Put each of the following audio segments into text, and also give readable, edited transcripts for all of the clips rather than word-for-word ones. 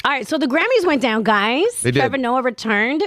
All right, so the Grammys went down, guys. They did. Trevor Noah returned.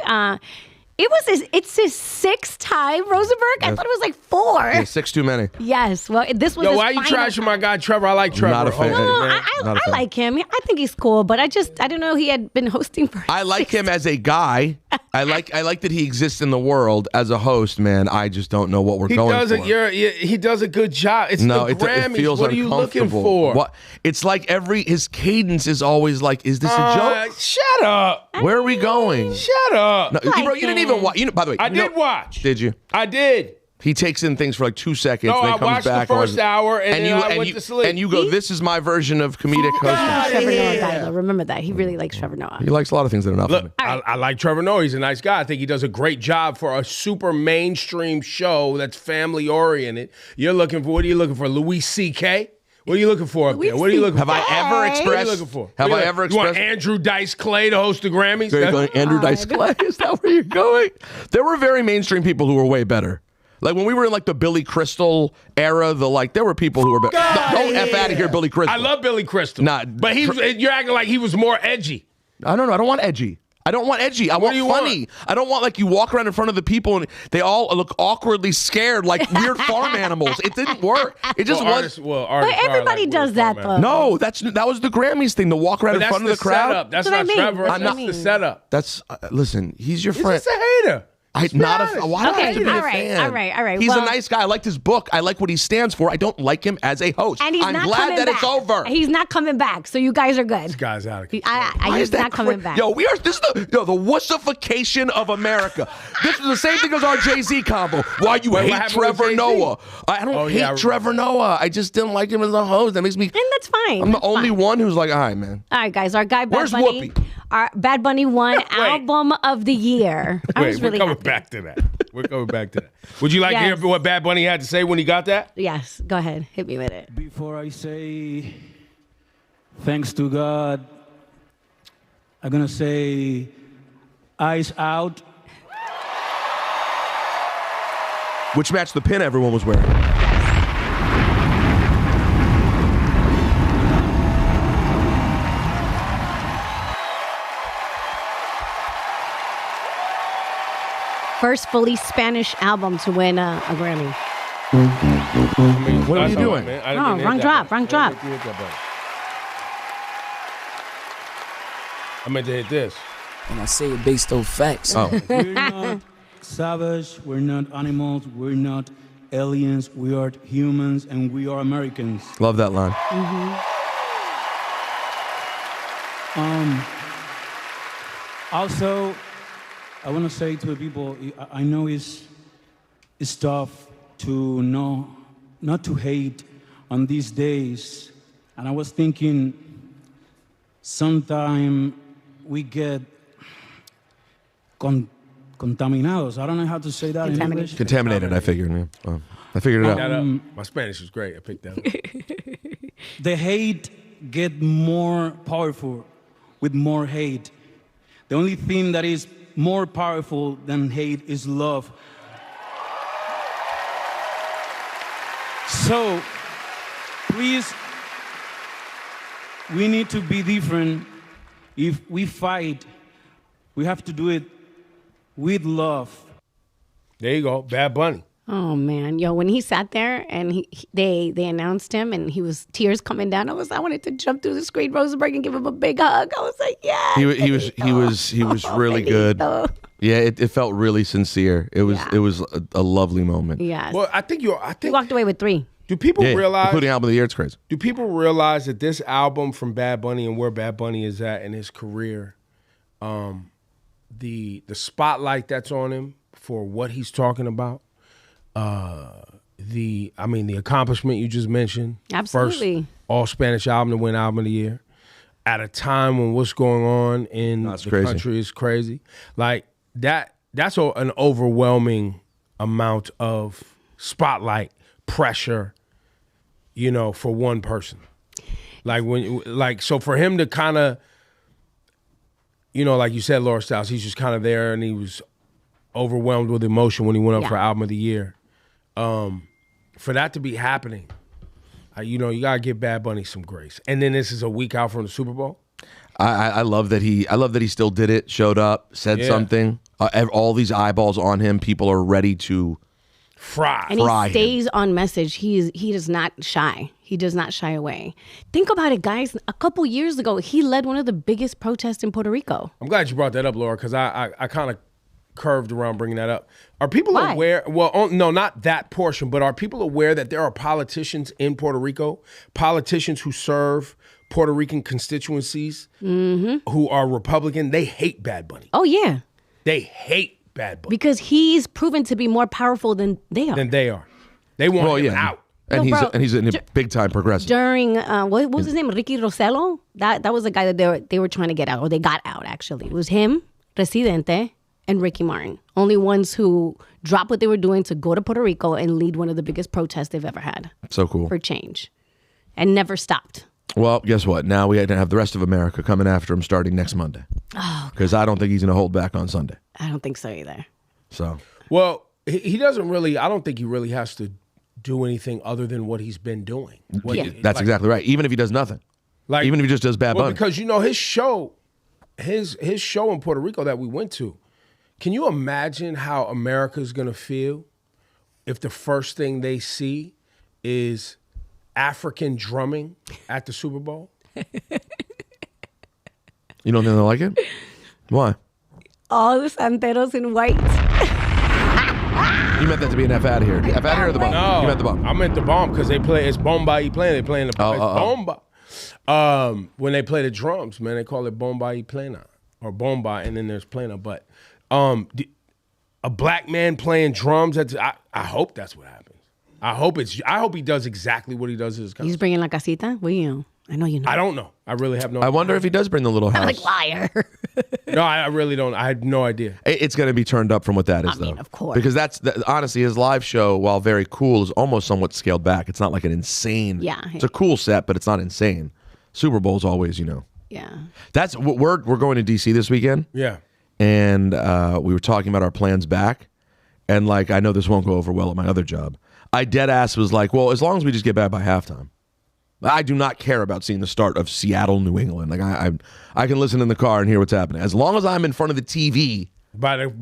It's his sixth time, Rosenberg? I thought it was like 4. Yeah, 6 too many. Yes, well, this was Yo, his why you final trashing time. my guy Trevor? I like Trevor. Not a fan. No, I like him. I think he's cool, but I didn't know he had been hosting for. I like him as a guy. I like that he exists in the world as a host, man. I just don't know what we're going for. He does a good job. It's No, the Grammys. it feels what are you looking uncomfortable. for? What? It's like his cadence is always like, is this a joke? Shut up. Where are we going? Shut up. No, Ebro, you didn't even watch. By the way, I did watch. Did you? I did. He takes in things for like 2 seconds. No, and then I comes watched back the first hour and then I went to sleep. And you go, this is my version of comedic hosting. Trevor Noah guy, though. Remember that. He really likes Trevor Noah. He likes a lot of things that are not funny. Look, I like Trevor Noah. He's a nice guy. I think he does a great job for a super mainstream show that's family oriented. What are you looking for? Louis C.K.? What are you looking for up there? What are you looking for? Have I ever expressed? What are you looking for? Have I ever You want expressed? Andrew Dice Clay to host the Grammys? Are you going Andrew Dice Clay? Is that where you're going? There were very mainstream people who were way better. Like when we were in like the Billy Crystal era, there were people who were better. Don't F out of here, Billy Crystal. I love Billy Crystal. But you're acting like he was more edgy. I don't know. I don't want edgy. I want funny. I don't want like you walk around in front of the people and they all look awkwardly scared like weird farm animals. It didn't work. It just was. But everybody does that, though. No, that was the Grammys thing. To walk around in front of the crowd. Setup. That's not Trevor. That's the setup. That's listen. He's your friend. He's just a hater. Why do I have to be a fan? All right. He's a nice guy. I liked his book. I like what he stands for. I don't like him as a host. And I'm glad that it's over. He's not coming back, so you guys are good. This guy's out of control. He's not coming back. Yo, this is the wussification of America. This is the same thing as our Jay-Z combo. Why you hate Trevor Noah? I don't hate Trevor Noah. I just didn't like him as a host. That makes me. And that's fine. I'm the only one who's like, all right, man. All right, guys. Our guy Where's Bad Bunny. Whoopi? Our Bad Bunny won Album of the Year. I was really we're coming happy. back to that. We're coming back to that. Would you like to hear what Bad Bunny had to say when he got that? Yes. Go ahead. Hit me with it. Before I say thanks to God, I'm going to say eyes out. Which matched the pin everyone was wearing. First fully Spanish album to win a Grammy. What are you doing? Oh, wrong drop. I meant to hit this. And I say it based on facts. Oh. We're not savage, we're not animals, we're not aliens, we are humans, and we are Americans. Love that line. Also, I want to say to the people, I know it's tough to not to hate on these days. And I was thinking, sometime we get contaminados. I don't know how to say that in English. Contaminated, I figured. Yeah. I figured it out. My Spanish was great. I picked that up. The hate get more powerful with more hate. The only thing that is more powerful than hate is love. So, please, we need to be different. If we fight, we have to do it with love. There you go, Bad Bunny. Oh man, yo, when he sat there and they announced him and he was tears coming down, I wanted to jump through the screen, Rosenberg, and give him a big hug. I was like, yeah. He was really good. Yeah, it felt really sincere. It was a lovely moment. Yes. Well, I think he walked away with 3. Do people realize, including album of the year? It's crazy. Do people realize that this album from Bad Bunny and where Bad Bunny is at in his career, the spotlight that's on him for what he's talking about, the accomplishment you just mentioned, absolutely, first all Spanish album to win album of the year, at a time when what's going on in the country is crazy, like that. That's an overwhelming amount of spotlight pressure, for one person. So for him to kind of, like you said, Laura Stylez, he's just kind of there and he was overwhelmed with emotion when he went up for album of the year. For that to be happening, you gotta give Bad Bunny some grace. And then this is a week out from the Super Bowl. I love that he still did it, showed up, said something. All these eyeballs on him. People are ready to fry. And he stays on message. He does not shy. He does not shy away. Think about it, guys. A couple years ago, he led one of the biggest protests in Puerto Rico. I'm glad you brought that up, Laura, because I kind of curved around bringing that up. Are people aware? Well, no, not that portion, but are people aware that there are politicians in Puerto Rico, politicians who serve Puerto Rican constituencies who are Republican? They hate Bad Bunny. Oh, yeah. They hate Bad Bunny. Because he's proven to be more powerful than they are. They want him out. And he's a big time progressive. During what was his name? Ricky Rosello? That was the guy that they were trying to get out, or they got out actually. It was him, Residente, and Ricky Martin. Only ones who dropped what they were doing to go to Puerto Rico and lead one of the biggest protests they've ever had. So cool. For change. And never stopped. Well, guess what? Now we have the rest of America coming after him starting next Monday. Oh. Because I don't think he's going to hold back on Sunday. I don't think so either. So. Well, he doesn't really, I don't think he really has to do anything other than what he's been doing. That's exactly right. Even if he does nothing. Even if he just does Bad Bunny. Because, his show in Puerto Rico that we went to, can you imagine how America's going to feel if the first thing they see is African drumming at the Super Bowl? You don't think they'll like it? Why? All the santeros in white. You meant that to be an F out of here. F out of here or the bomb? No, you meant the bomb. I meant the bomb because they play. It's bomba y plena. They playing the bomba. When they play the drums, man, they call it bomba y plena or bomba, and then there's plena. But a black man playing drums. I hope that's what happens. I hope he does exactly what he does in his country. He's bringing la casita? Well, I know you know. I don't know. I really have no idea. I wonder if he does bring the little house. Like liar. No, I really don't. I had no idea. It's going to be turned up from what that is, though. Of course. Because honestly, his live show, while very cool, is almost somewhat scaled back. It's not like an insane. Yeah. It's a cool set, but it's not insane. Super Bowl's always, Yeah. That's what we're going to DC this weekend. Yeah. And we were talking about our plans back, and I know this won't go over well at my other job. I dead ass was like, well, as long as we just get back by halftime. I do not care about seeing the start of Seattle, New England. I can listen in the car and hear what's happening. As long as I'm in front of the TV.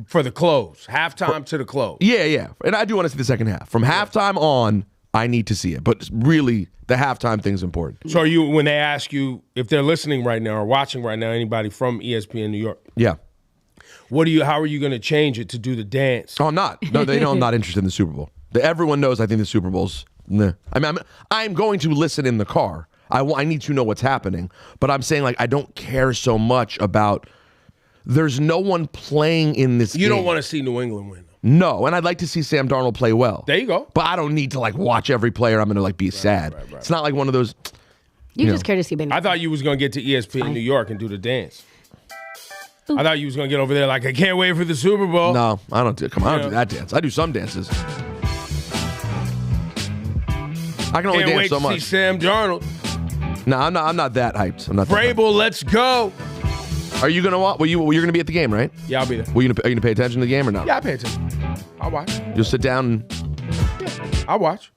For the close. Halftime to the close. Yeah. And I do want to see the second half. From halftime on, I need to see it. But really, the halftime thing's important. So when they ask you, if they're listening right now or watching right now, anybody from ESPN New York. Yeah. How are you going to change it to do the dance? Oh, I'm not. No, they know I'm not interested in the Super Bowl. Everyone knows I think the Super Bowl's... Nah. I mean, I'm going to listen in the car. I need to know what's happening. But I'm saying, I don't care so much about... There's no one playing in this game. You don't want to see New England win. No, and I'd like to see Sam Darnold play well. There you go. But I don't need to, watch every player. I'm going to, be sad. Right. It's not like one of those... You just care to see Benny. I thought you was going to get to ESPN New York and do the dance. Ooh. I thought you was going to get over there I can't wait for the Super Bowl. No, I don't do that dance. I do some dances. I can only dance so much. To see Sam Darnold. No, I'm not that hyped. I'm not. Vrabel, let's go. Are you gonna watch? You're gonna be at the game, right? Yeah, I'll be there. Are you gonna pay attention to the game or not? Yeah, I pay attention. I'll watch. You'll sit down. And... Yeah, I'll watch.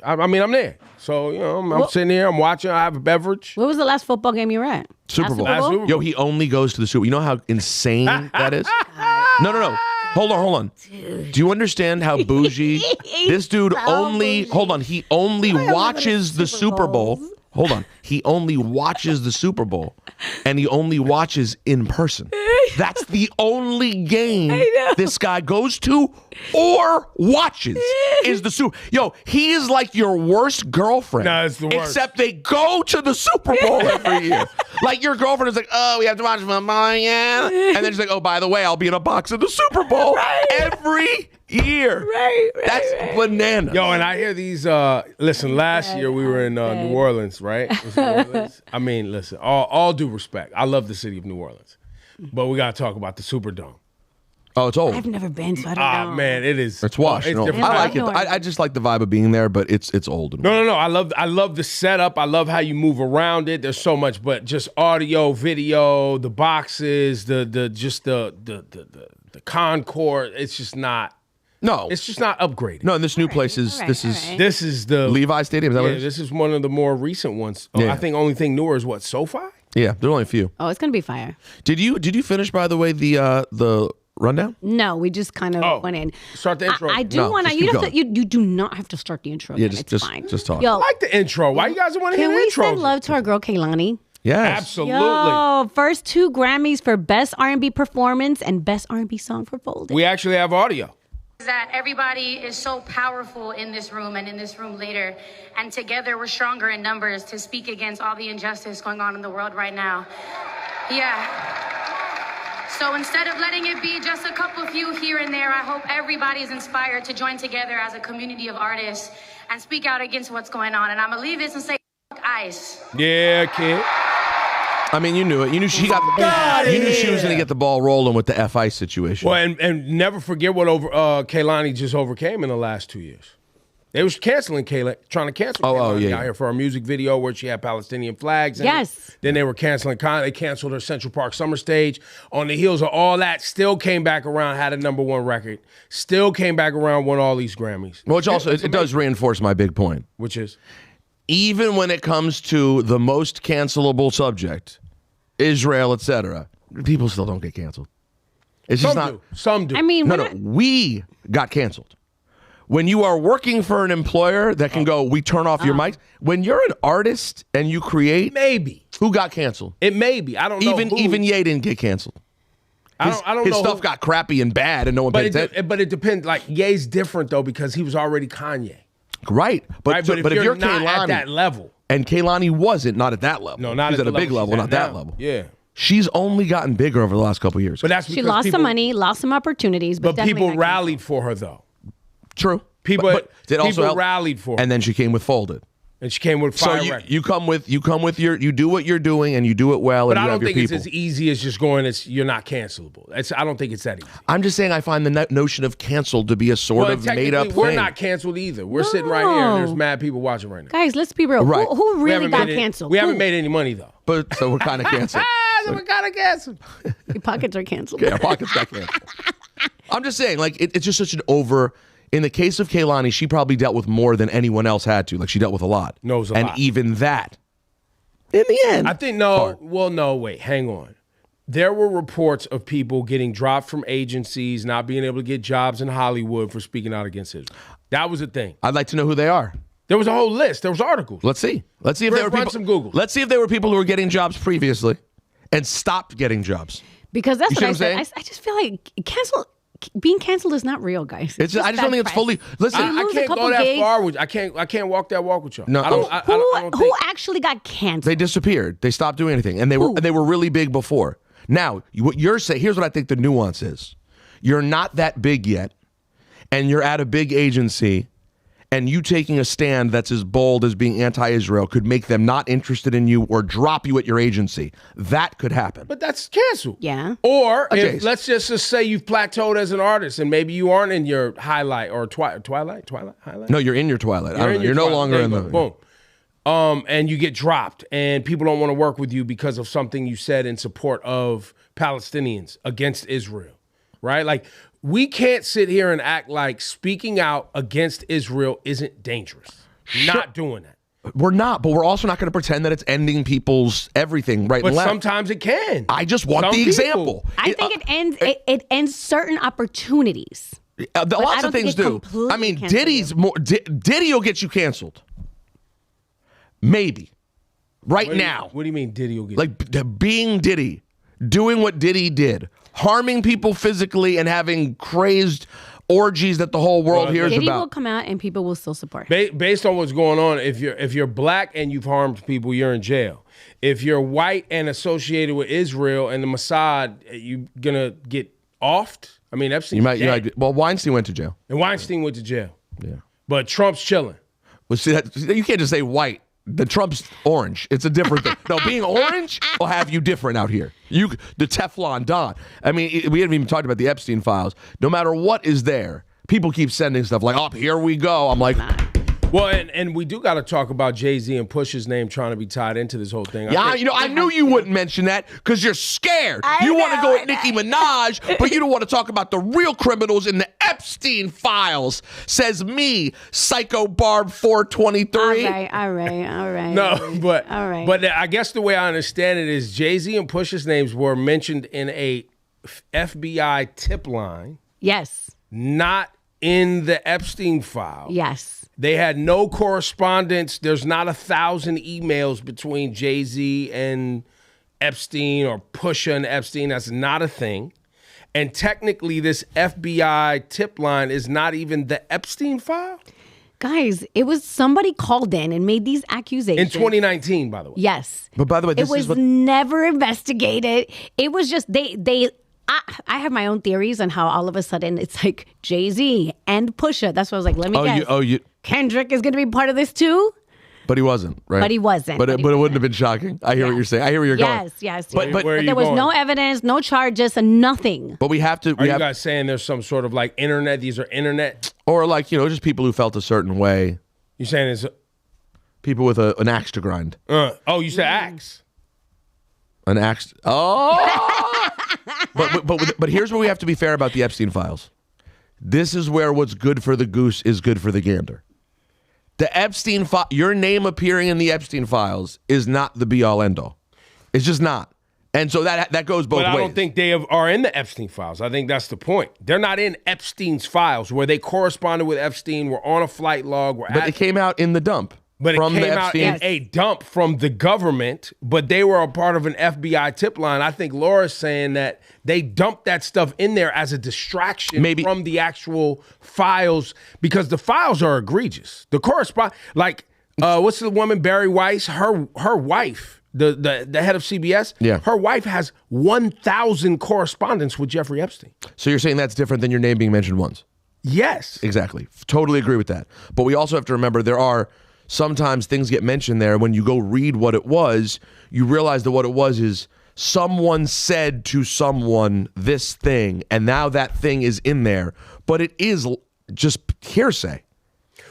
I mean, I'm there. So I'm sitting here. I'm watching. I have a beverage. What was the last football game you were at? Super Bowl. Yo, he only goes to the Super Bowl. You know how insane that is? No. Hold on. Dude. Do you understand how bougie this dude only? Hold on. He only watches the Super Bowl. Hold on. He only watches the Super Bowl, and he only watches in person. That's the only game this guy goes to or watches is the Super. Yo, he is like your worst girlfriend. No, it's the worst. Except they go to the Super Bowl every year. Like your girlfriend is like, oh, we have to watch football, yeah. And then she's like, oh, by the way, I'll be in a box of the Super Bowl every year. Right. That's banana. Yo, and I hear these. Listen, last year we were in New Orleans, right? New Orleans. I mean, listen, all due respect, I love the city of New Orleans, but we got to talk about the Superdome. Oh, it's old. I've never been, so I don't know. Man, it is. It's washed. It's I like it. I just like the vibe of being there, but it's old. No. I love the setup. I love how you move around it. There's so much, but just audio, video, the boxes, the concourse. It's just not. No, it's just not upgraded. No, and this new place is this is the Levi Stadium. Is that what it is? This is one of the more recent ones. Yeah. I think only thing newer is what, SoFi? Yeah, there's only a few. Oh, it's gonna be fire. Did you finish, by the way, the rundown? No, we just kind of went in. Start the intro. I do No, want just to. keep You do not have to start the intro. Yeah, then. just It's fine. just talk. Yo, I like the intro. Why you guys want to hear can the we intro? send love to our girl Kaani? Yes. Absolutely. Yo, first 2 Grammys for Best R&B Performance and Best R&B Song for Folded. We actually have audio. That everybody is so powerful in this room and in this room later, and together we're stronger in numbers to speak against all the injustice going on in the world right now. Yeah. So instead of letting it be just a couple few here and there, I hope everybody is inspired to join together as a community of artists and speak out against what's going on. And I'm gonna leave this and say, ICE. Yeah, kid. I mean, you knew it. You knew she got. You knew she was going to get the ball rolling with the FI situation. Well, and never forget what Kaani just overcame in the last 2 years. They was canceling trying to cancel Kaani out here for a music video where she had Palestinian flags. Yes. Then they were canceling Kaani. They canceled her Central Park Summer Stage. On the heels of all that, still came back around, had a #1 record. Still came back around, won all these Grammys. Which also it does reinforce my big point. Which is? Even when it comes to the most cancelable subject, Israel, etc., people still don't get canceled. It's just not. Some do. I mean, No, we got canceled. When you are working for an employer that can go, we turn off your mic. When you're an artist and you create, maybe who got canceled? It may be. I don't know. Even Ye didn't get canceled. I don't his know. stuff got crappy and bad, and no one paid attention. But it depends. Like Ye's different though because he was already Kanye. Right, but if you're not Kaylani, at that level, and Kaylani wasn't not at that level. No, not she's at a the big level, not that now. level. Yeah, she's only gotten bigger over the last couple of years. but that's she because lost people, some money, lost some opportunities, but people definitely rallied for her though. True. People, but it also people helped. rallied for her, And then she came with Folded. and she came with So fire you records. come with your, you do what you're doing and you do it well. But and I you don't have think your it's people. as easy as just going. You're not cancelable. I don't think it's that easy. I'm just saying I find the notion of canceled to be a sort of made up thing. We're not canceled either. We're sitting right here, and there's mad people watching right now. Guys, let's be real. Right. Who We really haven't got made canceled? We haven't Who? made any money though. But so we're kind of canceled. So we gotta cancel. Your pockets are canceled. Okay, our pockets got canceled. I'm just saying, like, it's just such an over. In the case of Kaylani, she probably dealt with more than anyone else had to. Like, she dealt with a lot. Knows a and lot. even that, in the end, I think no. Well, no. Wait, hang on. There were reports of people getting dropped from agencies, not being able to get jobs in Hollywood for speaking out against Israel. That was a thing. I'd like to know who they are. There was a whole list. There was articles. Let's see. Let's see if there were Run people. some Google. Let's see if there were people who were getting jobs previously and stopped getting jobs. Because that's You see what I what I'm said. I just feel like being canceled is not real, guys. I just don't think it's fully. Listen, You I lose a can't couple go that gigs. far with. I can't walk that walk with y'all. No. I don't, I don't Who think. actually got canceled? they disappeared. They stopped doing anything, and they were really big before. Now, what you're saying, here's what I think the nuance is: you're not that big yet, and you're at a big agency, and you taking a stand that's as bold as being anti-Israel could make them not interested in you or drop you at your agency. That could happen. But that's canceled. Yeah. Or Okay. if, let's just say you've plateaued as an artist, and maybe you aren't in your highlight or twilight highlight. No, you're in your twilight. You're in your You're no twilight. longer There in you the. go. Boom. And you get dropped, and people don't want to work with you because of something you said in support of Palestinians against Israel, right? Like, we can't sit here and act like speaking out against Israel isn't dangerous. Not doing that. We're not, but we're also not going to pretend that it's ending people's everything right But and left. sometimes it can. I just want Some the people. example. I think it ends certain opportunities. Lots I of don't think things it do. completely I mean, cancels Diddy's you. more. Diddy will get you canceled. Maybe. Right now. What do you mean Diddy will get? Like being Diddy, doing what Diddy did, harming people physically and having crazed orgies that the whole world hears Diddy about. will come out and people will still support. Based on what's going on, if you're black and you've harmed people, you're in jail. If you're white and associated with Israel and the Mossad, you're gonna get offed. I mean, Epstein. You might. Well, Weinstein went to jail. And Weinstein went to jail. Yeah. But Trump's chilling. Well, see, you can't just say white. The Trump's orange. It's a different thing. No, being orange will have you different out here. The Teflon Don. I mean, we haven't even talked about the Epstein files. No matter what is there, people keep sending stuff like, "Oh, here we go." I'm like, Well, and we do got to talk about Jay-Z and Pusha's name trying to be tied into this whole thing. Yeah, I knew you wouldn't mention that because you're scared. You want to go at Nicki Minaj, but you don't want to talk about the real criminals in the Epstein files. Says me, Psycho Barb 423. All right. No, but all right. But I guess the way I understand it is Jay-Z and Pusha's names were mentioned in a FBI tip line. Yes. Not in the Epstein file. Yes. They had no correspondence. There's not 1,000 emails between Jay-Z and Epstein or Pusha and Epstein. That's not a thing. And technically, this FBI tip line is not even the Epstein file. Guys, it was somebody called in and made these accusations. In 2019, by the way. Yes. But by the way, this it was never investigated. It was just, I have my own theories on how all of a sudden it's like Jay-Z and Pusha. That's what I was like, let me guess. Kendrick is going to be part of this too? But he wasn't, right? But he wasn't. But it wouldn't have been shocking. I hear what you're saying. I hear where you're going. Yes. But there was no evidence, no charges, and nothing. But we have to. Are you guys saying there's some sort of like internet? These are internet? Or like, just people who felt a certain way. You're saying it's people with an axe to grind. You said axe. An axe. Oh! but here's where we have to be fair about the Epstein files. This is where what's good for the goose is good for the gander. The Epstein your name appearing in the Epstein files is not the be all end all. It's just not. And so that goes both ways. But I don't think they are in the Epstein files. I think that's the point. They're not in Epstein's files where they corresponded with Epstein, were on a flight log. But it came out in the dump. But it came out in a dump from the government, but they were a part of an FBI tip line. I think Laura's saying that they dumped that stuff in there as a distraction from the actual files because the files are egregious. The what's the woman, Barry Weiss? Her wife, the head of CBS, her wife has 1,000 correspondence with Jeffrey Epstein. So you're saying that's different than your name being mentioned once? Yes. Exactly. Totally agree with that. But we also have to remember there are sometimes things get mentioned there. When you go read what it was, you realize that what it was is someone said to someone this thing, and now that thing is in there. But it is just hearsay.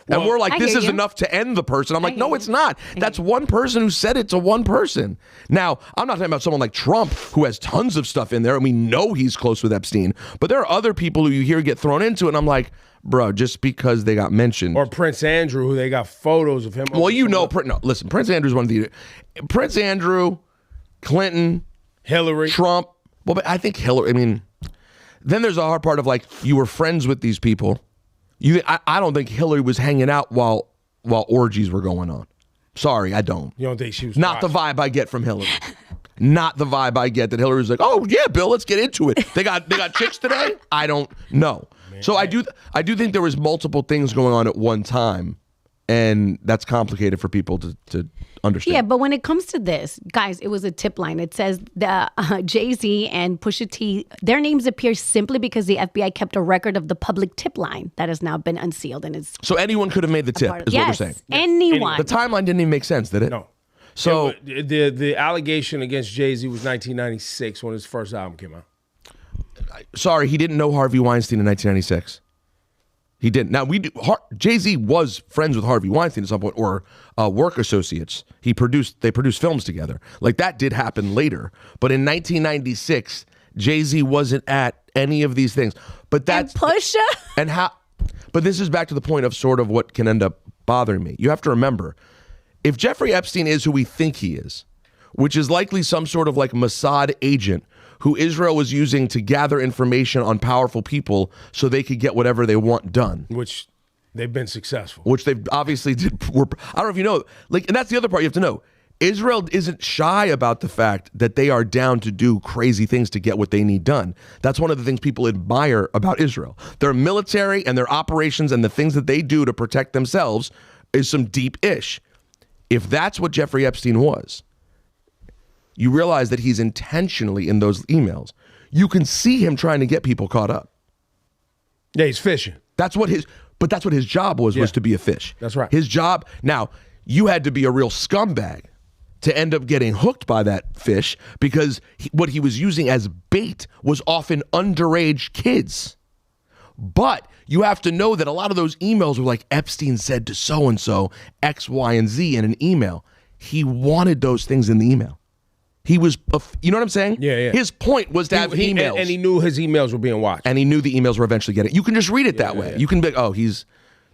Well, and we're like, this is enough to end the person. I'm like, no, it's not. That's one person who said it to one person. Now, I'm not talking about someone like Trump who has tons of stuff in there, and we know he's close with Epstein. But there are other people who you hear get thrown into it, and I'm like, bro, just because they got mentioned. Or Prince Andrew, who they got photos of him. Well, listen, Prince Andrew's one of the... Prince Andrew, Clinton, Hillary, Trump. Well, but I think Hillary, then there's a hard part of like, you were friends with these people. I don't think Hillary was hanging out while orgies were going on. Sorry, I don't. You don't think she was not watching? The vibe I get from Hillary. Not the vibe I get that Hillary's like, oh yeah, Bill, let's get into it. They got chicks today? I don't know. So I do think there was multiple things going on at one time, and that's complicated for people to understand. Yeah, but when it comes to this, guys, it was a tip line. It says the Jay-Z and Pusha T, their names appear simply because the FBI kept a record of the public tip line that has now been unsealed. And it's so anyone could have made the tip, is what we're saying. Anyone. The timeline didn't even make sense, did it? No. So the allegation against Jay-Z was 1996 when his first album came out. Sorry, he didn't know Harvey Weinstein in 1996. He didn't. Now, Jay-Z was friends with Harvey Weinstein at some point, or work associates. They produced films together. Like, that did happen later. But in 1996, Jay-Z wasn't at any of these things. But that's... And Pusha? But this is back to the point of sort of what can end up bothering me. You have to remember, if Jeffrey Epstein is who we think he is, which is likely some sort of like Mossad agent who Israel was using to gather information on powerful people so they could get whatever they want done. Which they've been successful. Which they've obviously did. I don't know if you know, like, and that's the other part you have to know. Israel isn't shy about the fact that they are down to do crazy things to get what they need done. That's one of the things people admire about Israel. Their military and their operations and the things that they do to protect themselves is some deep ish. If that's what Jeffrey Epstein was, you realize that he's intentionally in those emails. You can see him trying to get people caught up. Yeah, he's fishing. That's what his job was to be a fish. That's right. His job. Now, you had to be a real scumbag to end up getting hooked by that fish because what he was using as bait was often underage kids. But you have to know that a lot of those emails were like Epstein said to so-and-so X, Y, and Z in an email. He wanted those things in the email. He was, you know what I'm saying? Yeah. His point was to have emails. And he knew his emails were being watched. And he knew the emails were eventually getting. You can just read it that way. You can be like,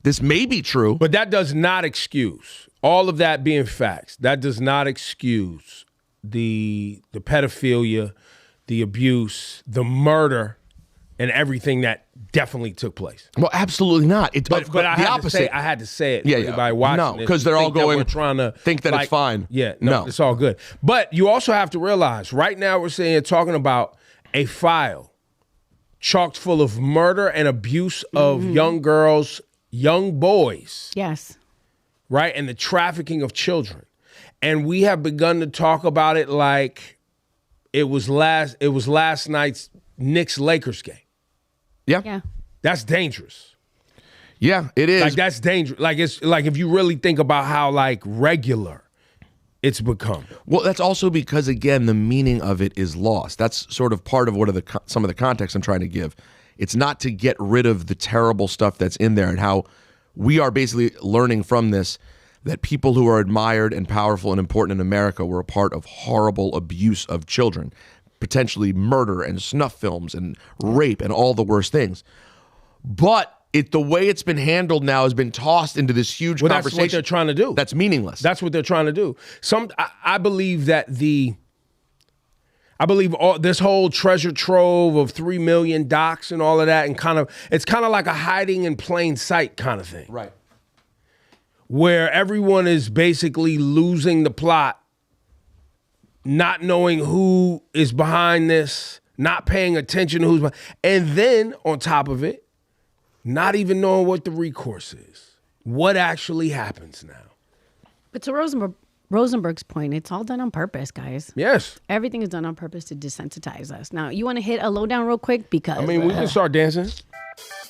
this may be true. But that does not excuse, all of that being facts, that does not excuse the pedophilia, the abuse, the murder, and everything that definitely took place. Well, absolutely not. But I had to say it. Everybody watching no, because they're all going, we're trying to think that it's fine. Yeah, no, it's all good. But you also have to realize, right now we're talking about a file chocked full of murder and abuse of young girls, young boys. Yes. Right? And the trafficking of children. And we have begun to talk about it like it was last night's Knicks-Lakers game. Yeah. That's dangerous. Yeah, it is. Like, that's dangerous. Like, it's like if you really think about how like regular it's become. Well, that's also because, again, the meaning of it is lost. That's sort of part of some of the context I'm trying to give. It's not to get rid of the terrible stuff that's in there, and how we are basically learning from this that people who are admired and powerful and important in America were a part of horrible abuse of children. Potentially murder and snuff films and rape and all the worst things. But the way it's been handled now has been tossed into this huge conversation. That's what they're trying to do. That's meaningless. That's what they're trying to do. I believe that this whole treasure trove of 3 million docs and all of that, and it's kind of like a hiding in plain sight kind of thing. Right. Where everyone is basically losing the plot, not knowing who is behind this, not paying attention to who's behind, and then on top of it, not even knowing what the recourse is. What actually happens now? But to Rosenberg's point, it's all done on purpose, guys. Yes. Everything is done on purpose to desensitize us. Now, you want to hit a lowdown real quick? Because we can start dancing.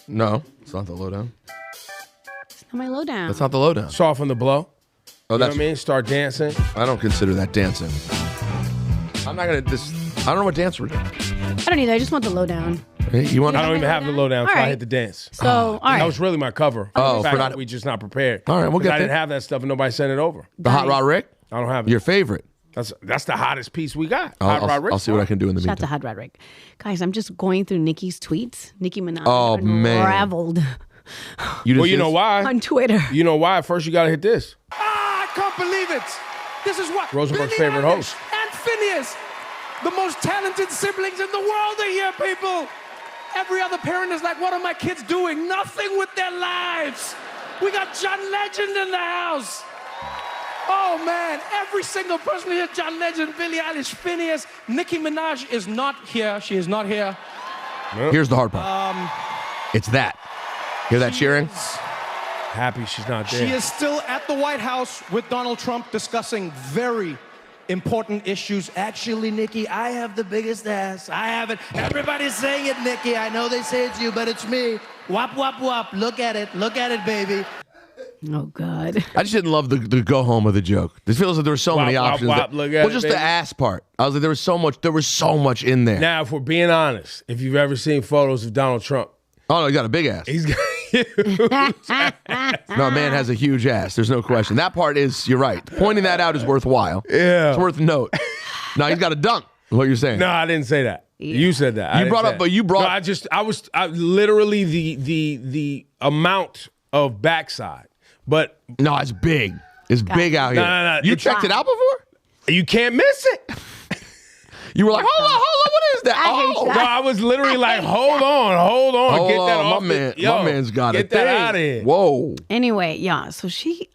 No, it's not the lowdown. It's not my lowdown. That's not the lowdown. Soften the blow. Oh, you know what I mean? Start dancing. I don't consider that dancing. I'm not gonna. I don't know what dance we're doing. I don't either. I just want the lowdown. Hey, you want? I don't even have the lowdown, so All right. I hit the dance. So, all right. That was really my cover. Oh, In fact, we just not prepared. All right, we'll get I didn't there. have that stuff, and nobody sent it over. The Hot Rod Rick? I don't have it. Your favorite? That's the hottest piece we got. Hot Rod Rick. I'll see what I can do in the Shout out to meantime. Hot Rod Rick. Guys, I'm just going through Nicki's tweets. Nicki Minaj unraveled You know why? on Twitter. You know why? First, you got to hit this. I can't believe it. This is what Rosenberg's Billie favorite Eilish host. and Phineas, the most talented siblings in the world, are here, people. Every other parent is like, what are my kids doing? Nothing with their lives. We got John Legend in the house. Oh, man. Every single person here, John Legend, Billie Eilish, Phineas. Nicki Minaj is not here. She is not here. Here's the hard part. It's that. Hear that cheering? Happy she's not there. She is still at the White House with Donald Trump discussing very important issues. Actually, Nicki, I have the biggest ass. I have it. Everybody's saying it, Nicki. I know they say it's you, but it's me. Wop, wop, wop. Look at it. Look at it, baby. Oh, God. I just didn't love the go home of the joke. It feels like there were so many Wop, options. wop, look at it, just baby. the ass part. I was like, there was so much in there. Now, if we're being honest, if you've ever seen photos of Donald Trump, Oh, no, he got a big ass. he's got No, a man has a huge ass. There's no question. That part is, you're right. Pointing that out is worthwhile. Yeah. It's worth note. No, he's got a dunk, is what you're saying. No, I didn't say that. You said that. I literally the amount of backside. But no, it's big. It's big out here. No. You checked it out before? You can't miss it. You were like, hold on, what is that? No, I was literally like, hold on. Get that off. My man's got it. Get that out of here. Whoa. Anyway, yeah. So she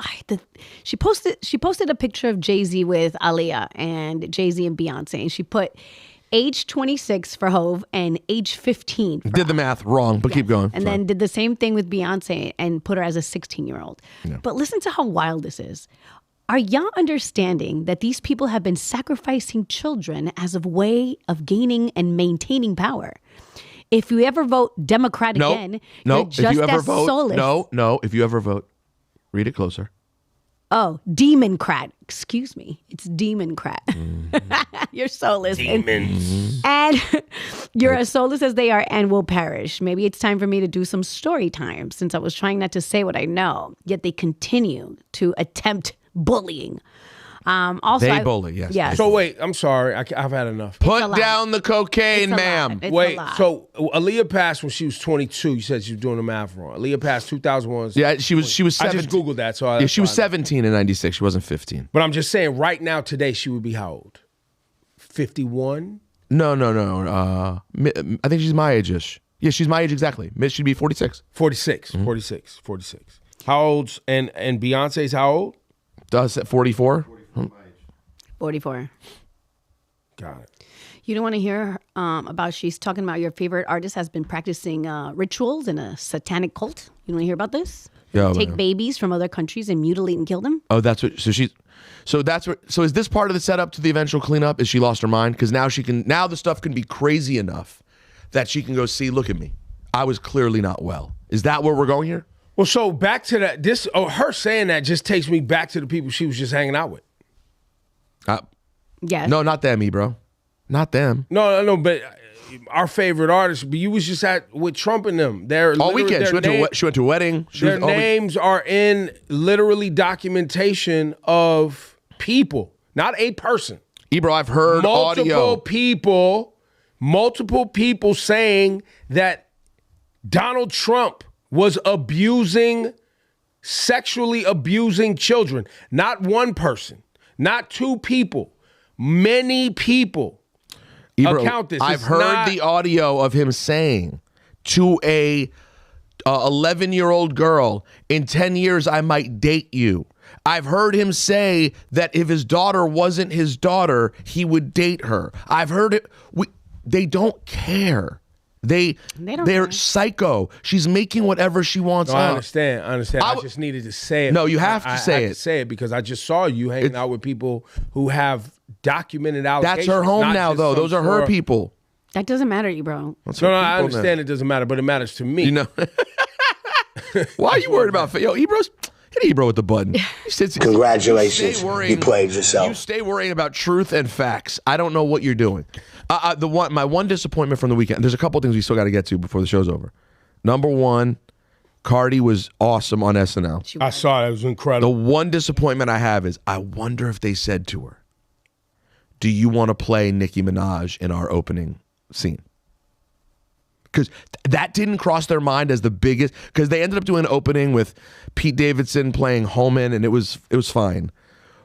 posted a picture of Jay-Z with Aaliyah and Jay-Z and Beyonce, and she put age 26 for Hove and age 15 for Did the math wrong, but keep going. And then did the same thing with Beyonce and put her as a 16-year-old. Yeah. But listen to how wild this is. Are y'all understanding that these people have been sacrificing children as a way of gaining and maintaining power? If you ever vote Democrat again, you're just if you ever as vote, soulless. No. If you ever vote, read it closer. Oh, Demon-crat. Excuse me. It's Demon-crat. You're soulless. Demons. And You're as soulless as they are and will perish. Maybe it's time for me to do some story time since I was trying not to say what I know, yet they continue to attempt bullying. Also, They bully, yes. Yes. So wait, I'm sorry. I've had enough. Put down the cocaine, It's a ma'am. lot. It's a Wait, lot. so Aaliyah passed when she was 22. You said she was doing the math wrong. Aaliyah passed 2001. Yeah, she was 17. I just Googled that. So Yeah, she was 17 in 96. She wasn't 15. But I'm just saying, right now, today, she would be how old? 51? No. I think she's my age-ish. Yeah, she's my age exactly. She'd be 46. 46. 46. How old's, and Beyonce's how old? Does it 44? 44. Got it. You don't want to hear about, she's talking about your favorite artist has been practicing rituals in a satanic cult. You want to hear about this? Yeah, Take man. babies from other countries and mutilate and kill them? Oh, that's what. So is this part of the setup to the eventual cleanup? Is she lost her mind? Because now the stuff can be crazy enough that she can go see. Look at me. I was clearly not well. Is that where we're going here? Well, so back to that. Her saying that just takes me back to the people she was just hanging out with. Yes. No, not them, Ebro. Not them. No, but our favorite artists. But you was just with Trump and them. All weekend. She went to a wedding. Their names are in literally documentation of people, not a person. Ebro, I've heard audio. Multiple people saying that Donald Trump was sexually abusing children. Not one person, not two people, many people. Ebro, Account this. I've heard the audio of him saying to a 11-year-old girl, in 10 years I might date you. I've heard him say that if his daughter wasn't his daughter, he would date her. I've heard it. They don't care. They're care. psycho. She's making whatever she wants. No, I understand. I just needed to say it. No, you have to say I it. have to say it because I just saw you hanging out with people who have documented allegations. That's her home now, though. Those are her people. That doesn't matter to you, bro. No, I understand it doesn't matter, but it matters to me. You know. Why are you worried about? Yo, Ebro's. Hit Ebro with the button. Congratulations. You played yourself. You stay worrying about truth and facts. I don't know what you're doing. My one disappointment from the weekend, there's a couple things we still got to get to before the show's over. Number one, Cardi was awesome on SNL. I saw it. It was incredible. The one disappointment I have is I wonder if they said to her, do you want to play Nicki Minaj in our opening scene? Because that didn't cross their mind as the biggest, because they ended up doing an opening with Pete Davidson playing Holman, and it was fine.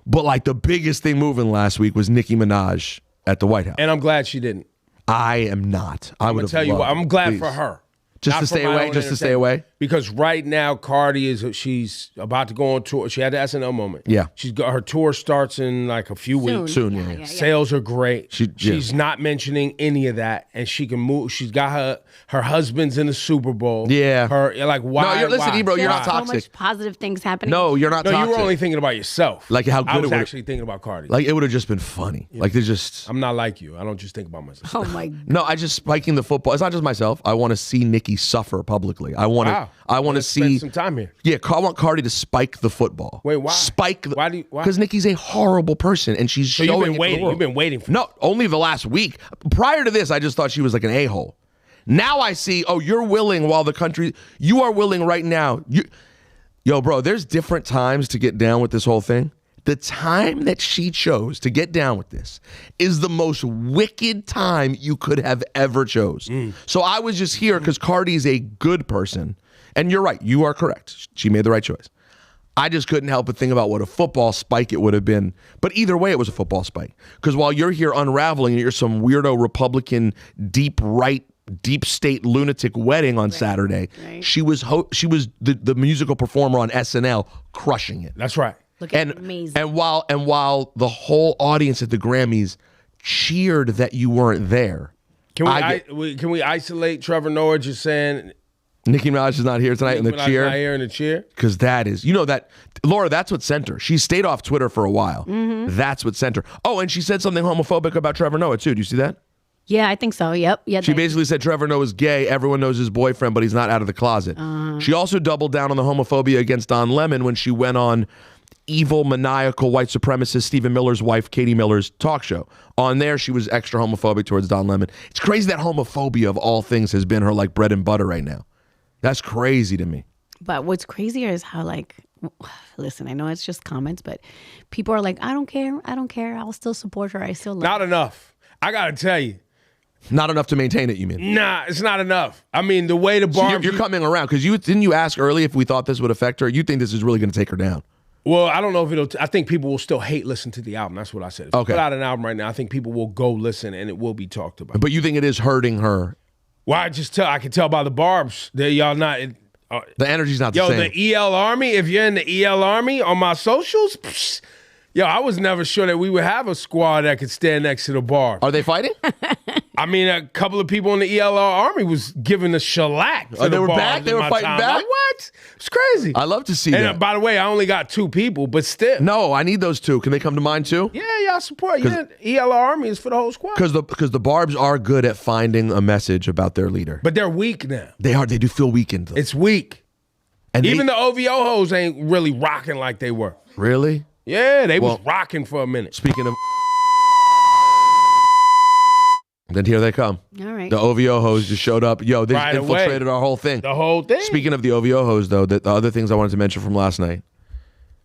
But like the biggest thing moving last week was Nicki Minaj at the White House. And I'm glad she didn't. I am not. I would have tell you what, I'm glad please. for her. Just Not to for stay my away? own Just to stay away? Because right now, Cardi she's about to go on tour. She had the SNL moment. Yeah. Her tour starts in like a few weeks. Soon, yeah. Sales are great. She's yeah. not mentioning any of that, and she can move. She's got her husband's in the Super Bowl. Yeah. Why? Listen, Ebro, you're not So toxic. much positive things happening. No, you're not toxic. You were only thinking about yourself. Like how good I was it would actually thinking about Cardi. Like it would have just been funny. Yeah. Like they just. I'm not like you. I don't just think about myself. Oh my God. No, I just spiking the football. It's not just myself. I want to see Nicki suffer publicly. I want to. I want to see some time here. Yeah, I want Cardi to spike the football. Wait, why? Spike. Why? Because Nicki's a horrible person, and she's So showing. you've been waiting for. No, only the last week. Prior to this, I just thought she was like an a-hole. Now I see. Oh, you're willing while the country. You are willing right now. Yo, bro. There's different times to get down with this whole thing. The time that she chose to get down with this is the most wicked time you could have ever chose. So I was just here because Cardi's a good person. And you're right. You are correct. She made the right choice. I just couldn't help but think about what a football spike it would have been. But either way, it was a football spike. Because while you're here unraveling and you're some weirdo Republican, deep right, deep state lunatic wedding on Saturday, she was the musical performer on SNL crushing it. That's right. Amazing. And while the whole audience at the Grammys cheered that you weren't there. Can we isolate Trevor Noah just saying Nicki Minaj is not here tonight in the cheer? Not here in the cheer? Because that is, that, Laura, that's what sent her. She stayed off Twitter for a while. Mm-hmm. That's what sent her. Oh, and she said something homophobic about Trevor Noah too. Do you see that? Yeah, I think so. Yep. Yeah. She basically said Trevor Noah's gay. Everyone knows his boyfriend, but he's not out of the closet. She also doubled down on the homophobia against Don Lemon when she went on evil, maniacal, white supremacist Stephen Miller's wife, Katie Miller's talk show. On there, she was extra homophobic towards Don Lemon. It's crazy that homophobia of all things has been her like bread and butter right now. That's crazy to me. But what's crazier is how like, listen, I know it's just comments, but people are like, I don't care. I'll still support her. I still love her. Not enough. I got to tell you. Not enough to maintain it, you mean? Nah, it's not enough. I mean, the way the bar... So you're coming around, because didn't you ask early if we thought this would affect her? You think this is really going to take her down? Well, I don't know if it'll... I think people will still hate listen to the album. That's what I said. If you put out an album right now, I think people will go listen and it will be talked about. But you think it is hurting her? Well, I can tell by the barbs that y'all not... the energy's not the same. Yo, the EL Army, if you're in the EL Army on my socials... Yo, I was never sure that we would have a squad that could stand next to the bar. Are they fighting? I mean, a couple of people in the ELR Army was giving a shellac. They were back? They were fighting back? Like, what? It's crazy. I love to see that. And by the way, I only got 2 people, but still. No, I need those 2. Can they come to mind too? Yeah, y'all support. Yeah, ELR Army is for the whole squad. Because the Barbs are good at finding a message about their leader. But they're weak now. They are. They do feel weakened. It's weak. And even the OVO hoes ain't really rocking like they were. Really? Yeah, they was rocking for a minute. Speaking of... Then here they come. All right. The OVO hoes just showed up. Yo, they Right infiltrated away. our whole thing. The whole thing. Speaking of the OVO hoes, though, the other things I wanted to mention from last night,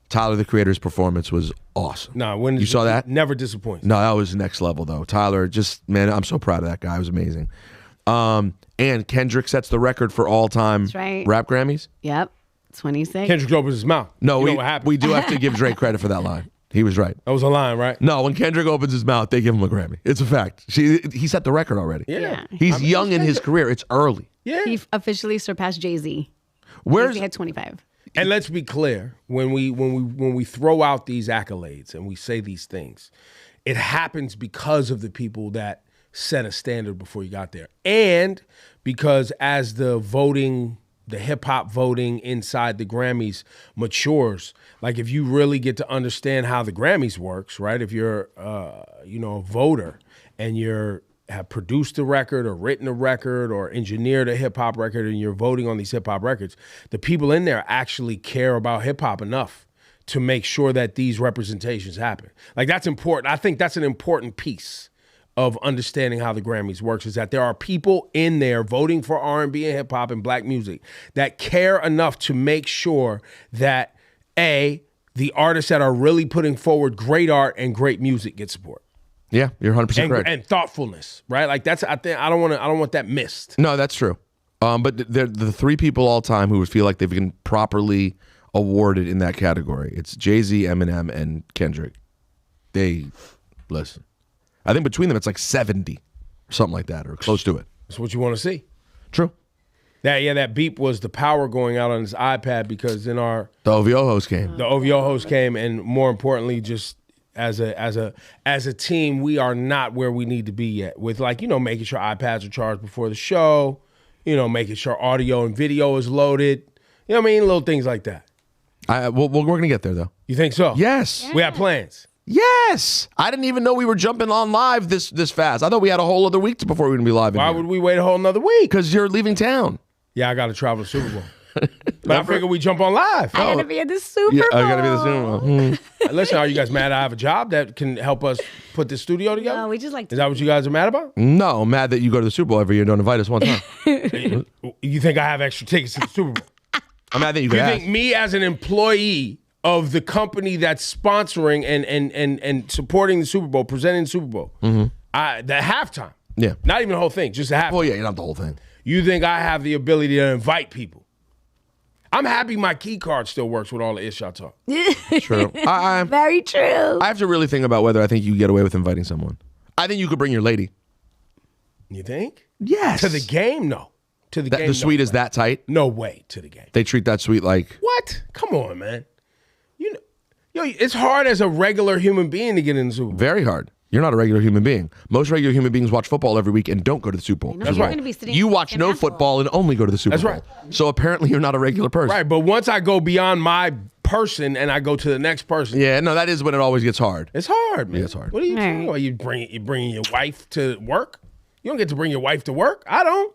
Tyler, the Creator's performance was awesome. Nah, when you saw that? Never disappoints. No, that was next level, though. Tyler, just, man, I'm so proud of that guy. It was amazing. And Kendrick sets the record for all-time rap Grammys. Yep. 26. Kendrick opens his mouth. No, you know what happened? we do have to give Drake credit for that line. He was right. That was a line, right? No, when Kendrick opens his mouth, they give him a Grammy. It's a fact. He set the record already. Yeah. He's young in his career. It's early. Yeah. He officially surpassed Jay-Z. Where's He had 25. And let's be clear, when we throw out these accolades and we say these things, it happens because of the people that set a standard before you got there. And because as the hip hop voting inside the Grammys matures, like if you really get to understand how the Grammys works, right? If you're a voter and have produced a record or written a record or engineered a hip hop record and you're voting on these hip hop records, the people in there actually care about hip hop enough to make sure that these representations happen. Like that's important. I think that's an important piece of understanding how the Grammys works, is that there are people in there voting for R&B and hip hop and black music that care enough to make sure that the artists that are really putting forward great art and great music get support. Yeah, you're 100% correct. And thoughtfulness, right? Like I don't want that missed. No, that's true. But they're the 3 people all time who feel like they've been properly awarded in that category. It's Jay-Z, Eminem, and Kendrick. Listen. I think between them it's like 70, something like that, or close to it. That's what you want to see. True. That beep was the power going out on his iPad because the OVO host came. The OVO host came, and more importantly, just as a team, we are not where we need to be yet. With making sure iPads are charged before the show, making sure audio and video is loaded. You know what I mean? Little things like that. We're gonna get there though. You think so? Yes. We have plans. Yes. I didn't even know we were jumping on live this fast. I thought we had a whole other week before we were going to be live. Why would we wait a whole nother week? Because you're leaving town. Yeah, I got to travel to Super Bowl. But I figured we jump on live. I got to be at the Super Bowl. I got to be at the Super Bowl. Listen, are you guys mad I have a job that can help us put this studio together? No, we just like to. Is that what you guys are mad about? No, I'm mad that you go to the Super Bowl every year and don't invite us one time. You think I have extra tickets to the Super Bowl? I'm mad that you could You ask. think me as an employee of the company that's sponsoring and supporting the Super Bowl, presenting the Super Bowl, the halftime, not even the whole thing, just the halftime. Well, yeah, not the whole thing. You think I have the ability to invite people? I'm happy my key card still works with all the ish I talk. True. Very true. I have to really think about whether I think you get away with inviting someone. I think you could bring your lady. You think? Yes. To the game? No. To the game. The suite is that tight? No way to the game. They treat that suite like... What? Come on, man. It's hard as a regular human being to get in the Super Bowl. Very hard. You're not a regular human being. Most regular human beings watch football every week and don't go to the Super Bowl. That's right. You watch no football and only go to the Super Bowl. That's right. So apparently you're not a regular person. Right, but once I go beyond my person and I go to the next person. Yeah, no, that is when it always gets hard. It's hard, man. Yeah, it's hard. What are you talking about? You bringing your wife to work? You don't get to bring your wife to work. I don't.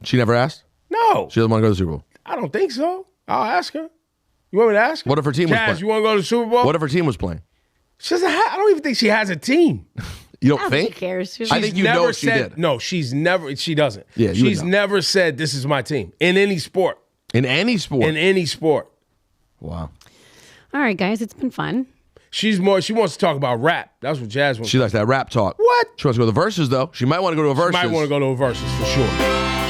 She never asked? No. She doesn't want to go to the Super Bowl? I don't think so. I'll ask her. You want me to ask her? What if her team was Jazz, playing? you want to go to the Super Bowl? What if her team was playing? She doesn't I don't even think she has a team. You don't think? Who cares? I think you know she did. No, she's never. She doesn't. Yeah, she's never said this is my team in any sport. In any sport. In any sport. Wow. All right, guys, it's been fun. She wants to talk about rap. That's what Jazz wants. She likes that rap talk. What? She wants to go to the verses though. She might want to go to a verses. She might want to go to a verses for sure.